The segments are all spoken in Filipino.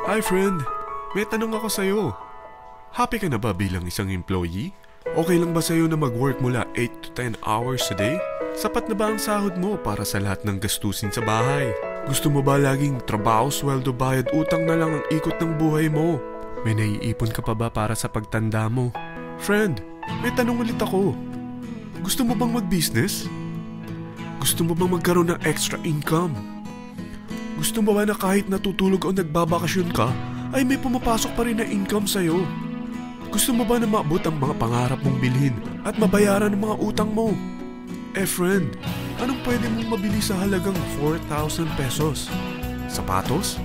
Hi friend, may tanong ako sa'yo. Happy ka na ba bilang isang employee? Okay lang ba sa'yo na mag-work mula 8 to 10 hours a day? Sapat na ba ang sahod mo para sa lahat ng gastusin sa bahay? Gusto mo ba laging trabaho, sweldo, bayad, utang na lang ang ikot ng buhay mo? May naiipon ka pa ba para sa pagtanda mo? Friend, may tanong ulit ako. Gusto mo bang mag-business? Gusto mo bang magkaroon ng extra income? Gusto mo ba na kahit natutulog o nagbabakasyon ka, ay may pumapasok pa rin na income sa'yo? Gusto mo ba na maabot ang mga pangarap mong bilhin at mabayaran ang mga utang mo? Friend, anong pwede mong mabili sa halagang 4,000 pesos? Sapatos?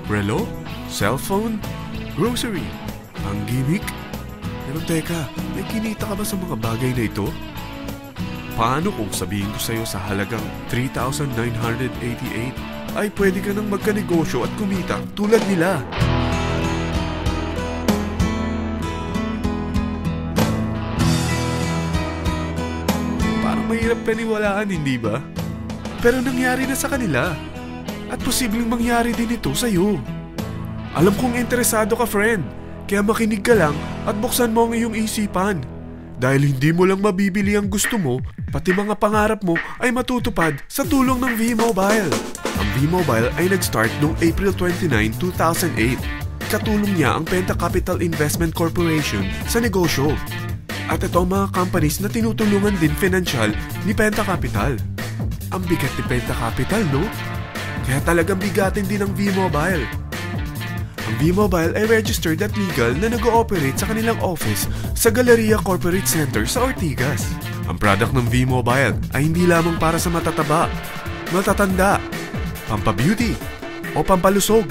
Relo? Cellphone? Grocery? Ang gimmick? Pero teka, may kinita ka ba sa mga bagay na ito? Paano kung sabihin ko sa'yo sa halagang 3,988 ay pwede ka nang magkanegosyo at kumita tulad nila? Parang mahirap paniwalaan, hindi ba? Pero nangyari na sa kanila. At posibleng mangyari din ito sa'yo. Alam kong interesado ka, friend. Kaya makinig ka lang at buksan mo ang iyong isipan. Dahil hindi mo lang mabibili ang gusto mo, pati mga pangarap mo ay matutupad sa tulong ng V-Mobile. Ang V-Mobile ay nag-start noong April 29, 2008. Katulong niya ang Penta Capital Investment Corporation sa negosyo. At ito ang mga companies na tinutulungan din financial ni Penta Capital. Ang bigat ni Penta Capital, no? Kaya talagang bigatin din ang V-Mobile. Ang V-Mobile ay registered at legal na nag-ooperate sa kanilang office sa Galleria Corporate Center sa Ortigas. Ang product ng V-Mobile ay hindi lamang para sa matataba, matatanda, pampabeauty, o pampalusog.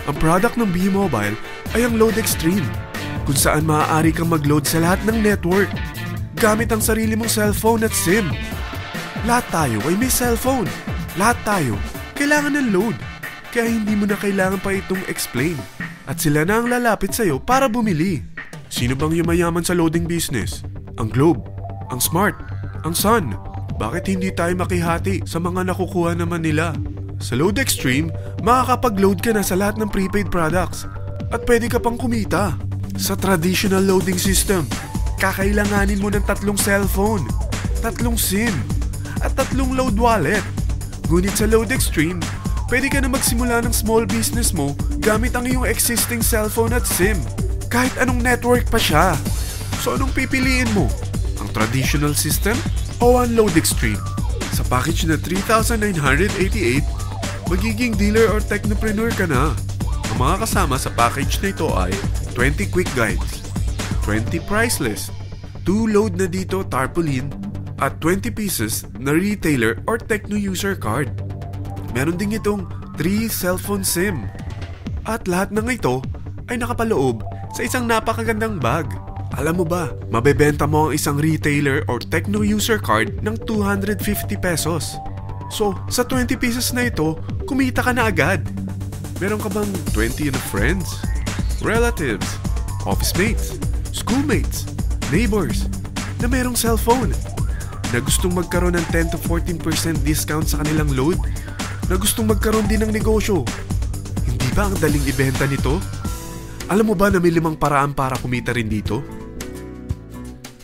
Ang product ng V-Mobile ay ang Load Extreme, kung saan maaari kang mag-load sa lahat ng network gamit ang sarili mong cellphone at SIM. Lahat tayo ay may cellphone. Lahat tayo kailangan ng load. Kaya hindi mo na kailangan pa itong explain. At sila na ang lalapit sa'yo para bumili. Sino bang yumayaman sa loading business? Ang Globe, ang Smart, ang Sun. Bakit hindi tayo makihati sa mga nakukuha naman nila? Sa Load Extreme, makakapag-load ka na sa lahat ng prepaid products. At pwede ka pang kumita. Sa traditional loading system, kakailanganin mo ng 3 cellphone, 3 SIM, at 3 load wallet. Ngunit sa Load Extreme, pwede ka na magsimula ng small business mo gamit ang iyong existing cellphone at SIM. Kahit anong network pa siya. So anong pipiliin mo? Ang traditional system o ang Load Extreme? Sa package na 3,988, magiging dealer or technopreneur ka na. Ang mga kasama sa package na ito ay 20 quick guides, 20 price list, 2 load na dito tarpaulin, at 20 pieces na retailer or techno user card. Meron din itong 3 cellphone SIM. At lahat ng ito ay nakapaloob sa isang napakagandang bag. Alam mo ba, mabebenta mo ang isang retailer or techno user card ng 250 pesos. So, sa 20 pieces na ito, kumita ka na agad. Meron ka bang 20 na friends, relatives, office mates, schoolmates, neighbors na merong cellphone, na gustong magkaroon ng 10 to 14% discount sa kanilang load, na gustong magkaroon din ng negosyo? Hindi ba ang daling ibenta nito? Alam mo ba na may 5 paraan para kumita rin dito?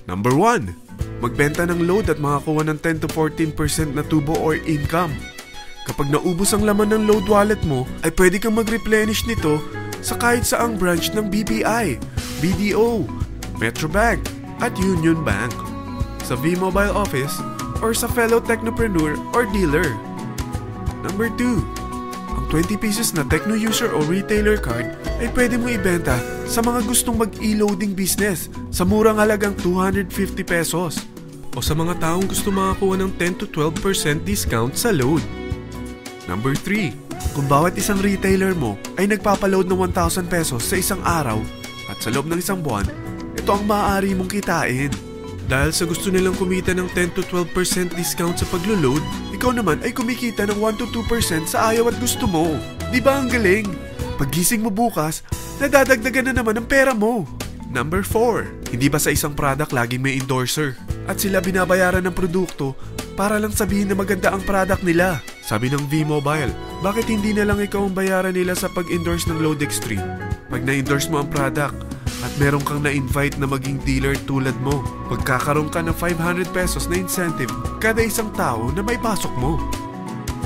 Number 1, magbenta ng load at makakuha ng 10 to 14% na tubo or income. Kapag naubos ang laman ng load wallet mo, ay pwede kang mag-replenish nito sa kahit saang branch ng BPI, BDO, Metrobank, at Union Bank, sa V-Mobile office, or sa fellow technopreneur or dealer. Number 2, ang 20 pieces na techno user o retailer card ay pwede mo ibenta sa mga gustong mag-e-loading business sa murang halagang 250 pesos o sa mga taong gusto makakuha ng 10 to 12% discount sa load. Number 3, kung bawat isang retailer mo ay nagpapaload ng 1,000 pesos sa isang araw at sa loob ng isang buwan, ito ang maaari mong kitain. Dahil sa gusto nilang kumita ng 10 to 12% discount sa paglo-load, ikaw naman ay kumikita ng 1 to 2% sa ayaw at gusto mo. Di ba ang galing? Paggising mo bukas, nadadagdagan na naman ang pera mo. Number 4, hindi ba sa isang product laging may endorser? At sila binabayaran ng produkto para lang sabihin na maganda ang product nila. Sabi ng V-Mobile, Bakit hindi na lang ikaw ang bayaran nila sa pag-endorse ng Load Extreme? Pag na-endorse mo ang product at meron kang na-invite na maging dealer tulad mo, magkakaroon ka ng 500 pesos na incentive kada isang tao na may pasok mo.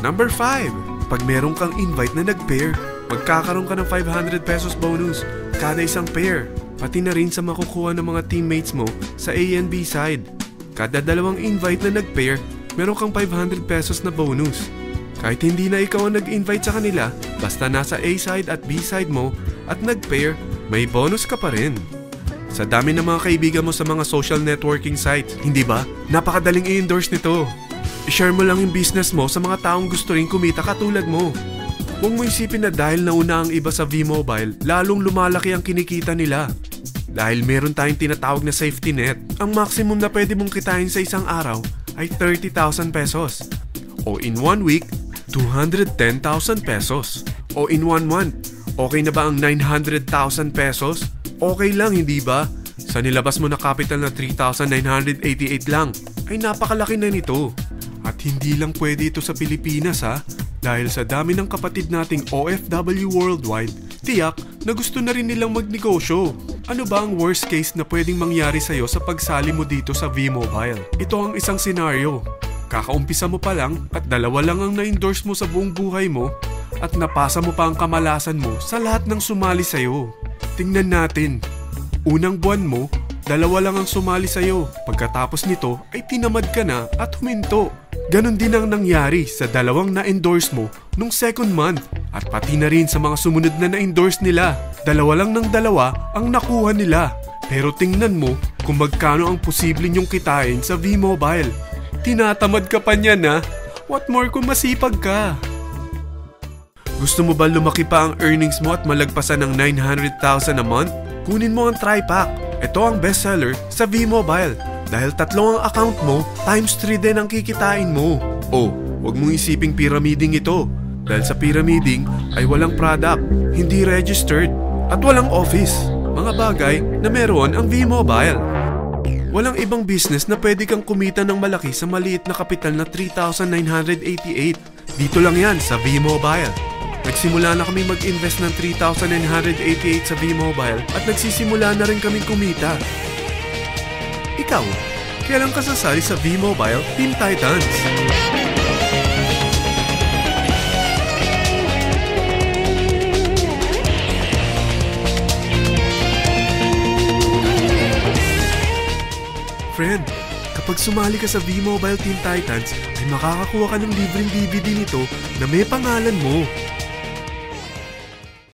Number 5. Pag meron kang invite na nag-pair, magkakaroon ka ng 500 pesos bonus kada isang pair. Pati na rin sa makukuha ng mga teammates mo sa A and B side. Kada dalawang invite na nag-pair, meron kang 500 pesos na bonus. Kahit hindi na ikaw ang nag-invite sa kanila, basta nasa A side at B side mo at nag-pair, may bonus ka pa rin. Sa dami ng mga kaibigan mo sa mga social networking sites, hindi ba? Napakadaling i-endorse nito. I-share mo lang yung business mo sa mga taong gusto rin kumita katulad mo. Huwag mo isipin na dahil nauna ang iba sa V-Mobile, lalong lumalaki ang kinikita nila. Dahil meron tayong tinatawag na safety net, ang maximum na pwede mong kitain sa isang araw ay 30,000 pesos. O in 1 week, 210,000 pesos. O in 1 month, okay na ba ang 900,000 pesos? Okay lang, hindi ba? Sa nilabas mo na capital na 3,988 lang, ay napakalaki na nito. At hindi lang pwede ito sa Pilipinas ha, dahil sa dami ng kapatid nating OFW worldwide, tiyak na gusto na rin nilang magnegosyo. Ano ba ang worst case na pwedeng mangyari sa'yo sa pagsali mo dito sa V-Mobile? Ito ang isang senaryo. Kakaumpisa mo pa lang at 2 lang ang na-endorse mo sa buong buhay mo at napasa mo pa ang kamalasan mo sa lahat ng sumali sa'yo. Tingnan natin. Unang buwan mo, 2 lang ang sumali sa'yo. Pagkatapos nito ay tinamad ka na at huminto. Ganon din ang nangyari sa 2 na-endorse mo nung second month at pati na rin sa mga sumunod na na-endorse nila. 2 lang ng 2 ang nakuha nila. Pero tingnan mo kung magkano ang posible nyong kitain sa V-Mobile. Tinatamad ka pa niyan ha? What more kung masipag ka? Gusto mo ba lumaki pa ang earnings mo at malagpasan ng 900,000 a month? Kunin mo ang TriPack. Ito ang bestseller sa V-Mobile. Dahil 3 ang account mo, times 3 din ang kikitain mo. Oh, huwag mong isiping pyramiding ito. Dahil sa pyramiding ay walang product, hindi registered, at walang office. Mga bagay na meron ang V-Mobile. Walang ibang business na pwede kang kumita ng malaki sa maliit na kapital na 3,988. Dito lang yan sa V-Mobile. Nagsimula na kami mag-invest ng 3,988 sa V-Mobile at nagsisimula na rin kaming kumita. Ikaw, kailan ka sasali sa V-Mobile Team Titans? Friend, kapag sumali ka sa V-Mobile Team Titans, ay makakakuha ka ng libreng DVD nito na may pangalan mo.